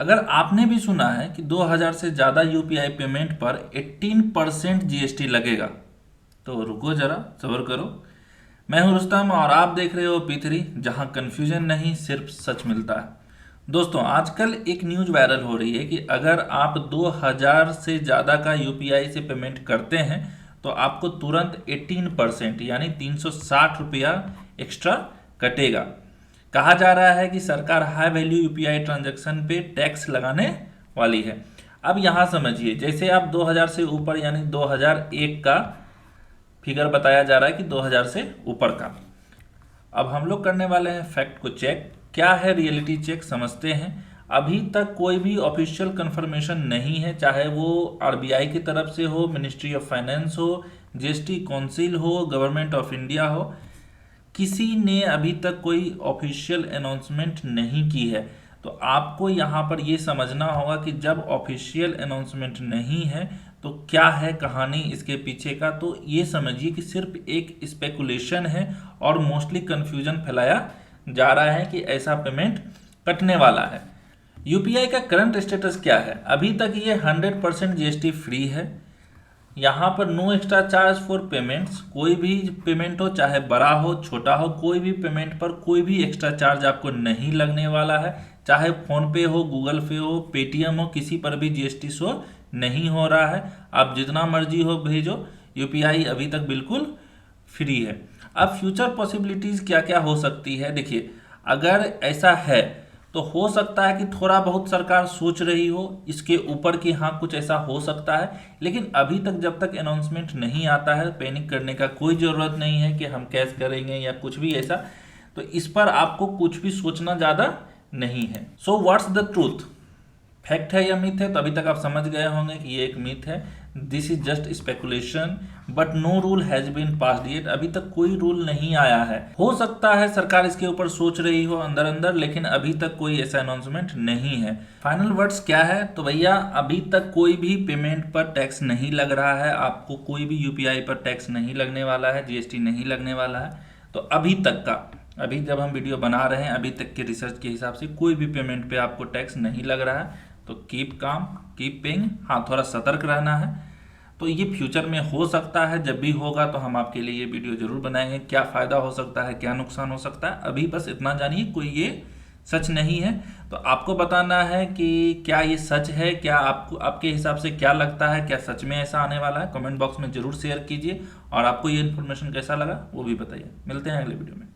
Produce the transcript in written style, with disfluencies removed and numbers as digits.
अगर आपने भी सुना है कि 2000 से ज़्यादा यूपीआई पेमेंट पर 18% जीएसटी लगेगा, तो रुको जरा, सब्र करो। मैं हूं रुस्तम और आप देख रहे हो P3, जहां कंफ्यूजन नहीं सिर्फ सच मिलता है। दोस्तों, आजकल एक न्यूज वायरल हो रही है कि अगर आप 2000 से ज़्यादा का यूपीआई से पेमेंट करते हैं तो आपको तुरंत 18% यानी 360 रुपया एक्स्ट्रा कटेगा। कहा जा रहा है कि सरकार हाई वैल्यू यूपीआई ट्रांजैक्शन पे टैक्स लगाने वाली है। अब यहाँ समझिए, जैसे आप 2000 से ऊपर यानी 2001 का फिगर बताया जा रहा है कि 2000 से ऊपर का। अब हम लोग करने वाले हैं फैक्ट को चेक। क्या है रियलिटी चेक, समझते हैं। अभी तक कोई भी ऑफिशियल कंफर्मेशन नहीं है, चाहे वो आरबीआई की तरफ से हो, मिनिस्ट्री ऑफ फाइनेंस हो, जीएसटी काउंसिल हो, गवर्नमेंट ऑफ इंडिया हो, किसी ने अभी तक कोई ऑफिशियल अनाउंसमेंट नहीं की है। तो आपको यहाँ पर ये समझना होगा कि जब ऑफिशियल अनाउंसमेंट नहीं है तो क्या है कहानी इसके पीछे का। तो ये समझिए कि सिर्फ एक स्पेकुलेशन है और मोस्टली कंफ्यूजन फैलाया जा रहा है कि ऐसा पेमेंट कटने वाला है। यूपीआई का करंट स्टेटस क्या है? अभी तक ये 100% जीएसटी फ्री है। यहाँ पर no extra charge for payments. कोई भी पेमेंट हो, चाहे बड़ा हो छोटा हो, कोई भी पेमेंट पर कोई भी एक्स्ट्रा चार्ज आपको नहीं लगने वाला है। चाहे फोन पे हो, गूगल पे हो, पेटीएम हो, किसी पर भी जीएसटी शो नहीं हो रहा है। आप जितना मर्जी हो भेजो, यूपीआई अभी तक बिल्कुल फ्री है। अब फ्यूचर पॉसिबिलिटीज क्या क्या हो सकती है, देखिए। अगर ऐसा है तो हो सकता है कि थोड़ा बहुत सरकार सोच रही हो इसके ऊपर कि हाँ कुछ ऐसा हो सकता है, लेकिन अभी तक जब तक अनाउंसमेंट नहीं आता है पैनिक करने का कोई ज़रूरत नहीं है कि हम कैश करेंगे या कुछ भी ऐसा। तो इस पर आपको कुछ भी सोचना ज़्यादा नहीं है। So what's the truth? Fact है या मिथ है? तो अभी तक आप समझ गए होंगे कि ये एक मिथ है। This is just speculation but no rule has been passed yet. अभी तक कोई रूल नहीं आया है। हो सकता है सरकार इसके ऊपर सोच रही हो अंदर अंदर, लेकिन अभी तक कोई ऐसा अनाउंसमेंट नहीं है। फाइनल वर्ड्स क्या है? तो भैया अभी तक कोई भी पेमेंट पर टैक्स नहीं लग रहा है। आपको कोई भी यूपीआई पर टैक्स नहीं लगने वाला है, जीएसटी नहीं लगने वाला है। तो अभी तक का, अभी जब हम वीडियो बना रहे हैं अभी तक के रिसर्च के हिसाब से कोई भी पेमेंट पे आपको टैक्स नहीं लग रहा है। तो कीप काम, कीप पेइंग। हाँ, थोड़ा सतर्क रहना है। तो ये फ्यूचर में हो सकता है, जब भी होगा तो हम आपके लिए ये वीडियो जरूर बनाएंगे। क्या फ़ायदा हो सकता है, क्या नुकसान हो सकता है, अभी बस इतना जानिए कोई ये सच नहीं है। तो आपको बताना है कि क्या ये सच है, क्या आपको आपके हिसाब से क्या लगता है, क्या सच में ऐसा आने वाला है। कमेंट बॉक्स में जरूर शेयर कीजिए और आपको ये इन्फॉर्मेशन कैसा लगा वो भी बताइए। मिलते हैं अगले वीडियो में।